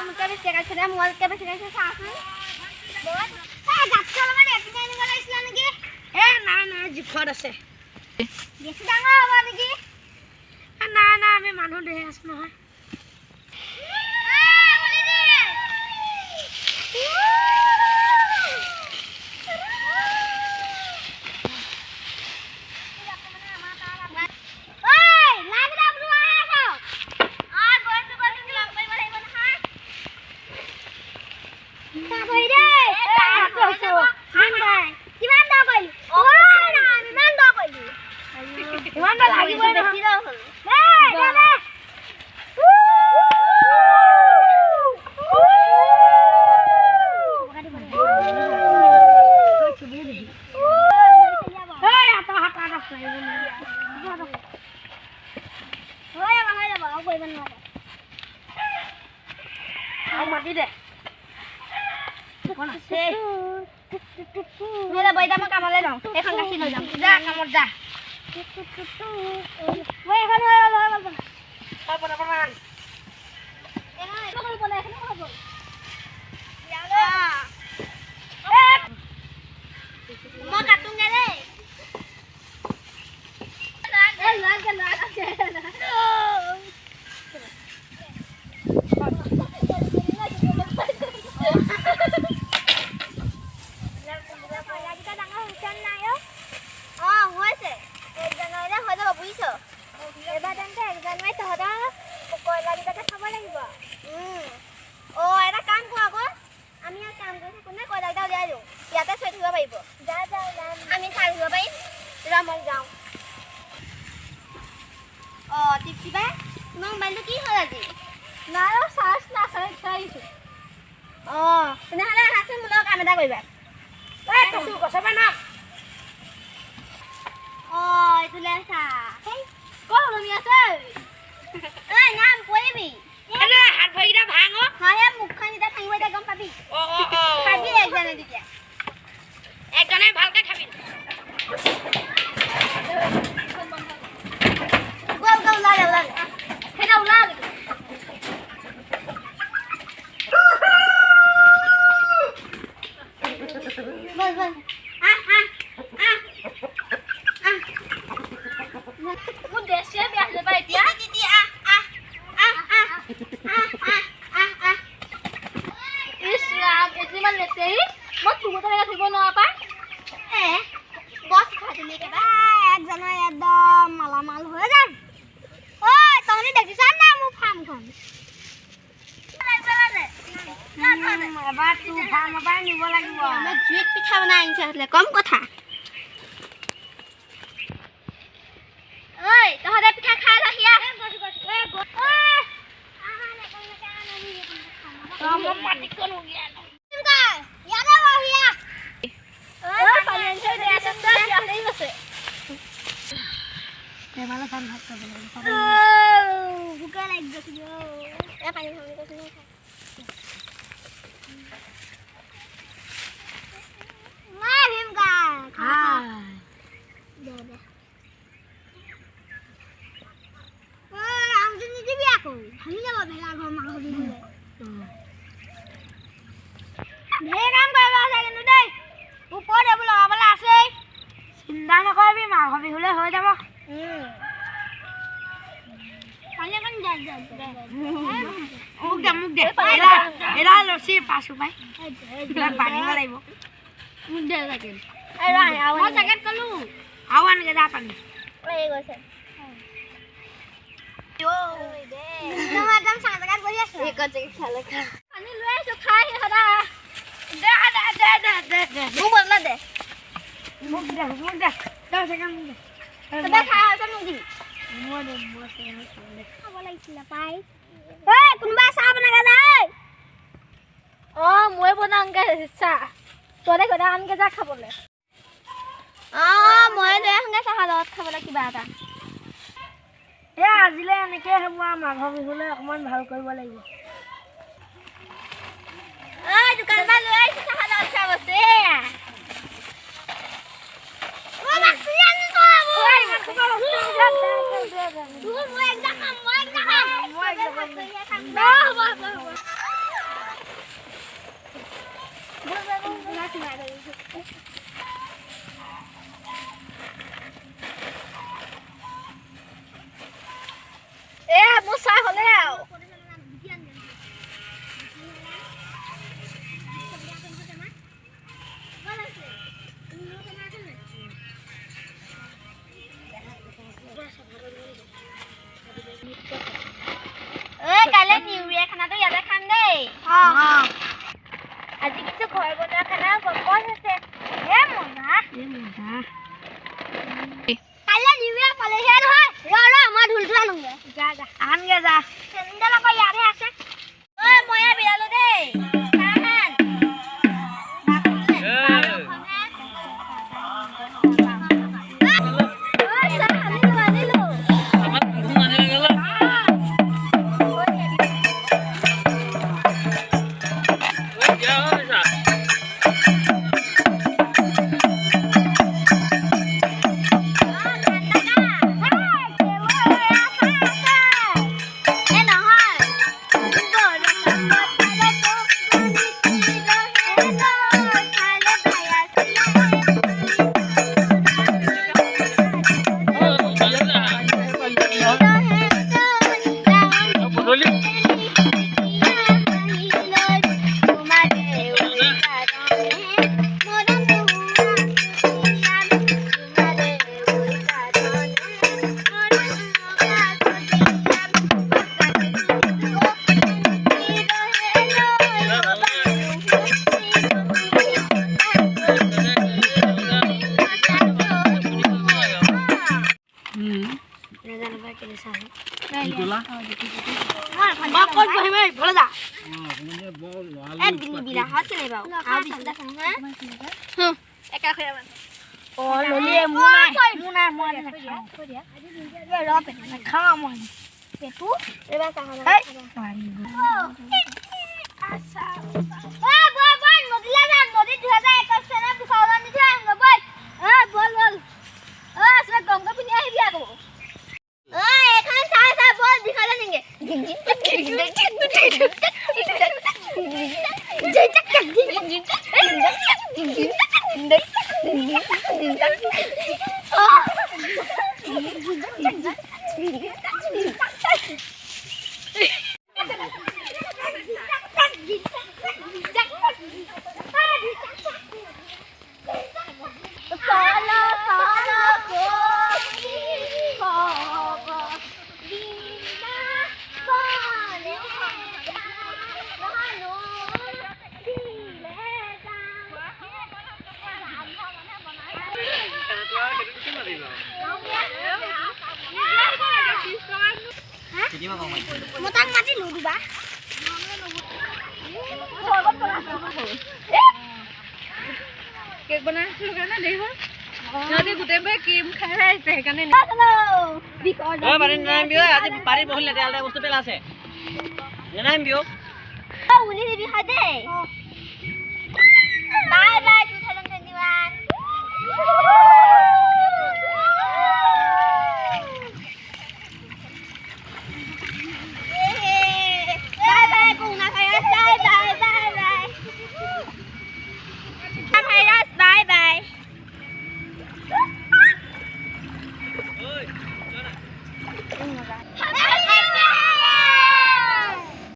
মোকে বেছি কাছে দে মোকে বেছি কাছে চাচোন এই গাছটো মানে এপিনে আনিব লাগিছিল নেকি না জিখত আছে বেছি ডাঙৰ হ'ব নেকি না আমি মানুহ দেহে আছো নহয় কম কথা ঐ তহঁতে পিঠা খাই লহিয়া চিন্তা নকৰিবি মাঘ বিহুলে হৈ যাব মোক দে এৰা লছি পাছো পাই বান্ধিব লাগিব মোক দে লাগে মই জেকেট কলো আও আনকে যা পানী এই গৈছে একদম চাগাত বহি আছো এক জেকেট খালে পানী লৈ আছো খাই হদা দে মোক বদলা দে মোক দে দে সেকাম দে তবে খাই আছে মোক দি মই সেকাম খাব লাগিছিল পাই এই কোনবা চাহ বনাগা নাই মই বনাংগে চাহ তৰে গদা আনকে যা খাবলে মই লৈ আহোঁগে চাহৰ লগত খাবলৈ কিবা এটা আজিলে এনেকে হ'ব মাঘ বিহুলে অকমান ভাল কৰিব লাগিব দোকান পৰা লৈ আহিছো চাহৰ লগত খাব আছে মোৰ চাহ হ'লে আৰু কাইলৈ নিউ ইয়েৰ খানাটো ইয়াতে খাম দেই আজি কিছু ঘৰ বনোৱা খানা গপচ আছে মজা কাইলৈ নিউ ইয়েৰ পালেহে নহয় মই ঢোলটো আনোগে যা আনগে যা চেণ্ডেল আকৌ ইয়াতহে আছে মই বিৰালো দেই Mutang mati lu ba? Cake bana lu kana dekho. Nade gute be cream khai aise ekane. Hello. Oh, barin naam bio aaj bari bahul lete alda bostu pela ase. Naam bio. Oh, uni dibi khade. Bye bye 2021. Bye bye.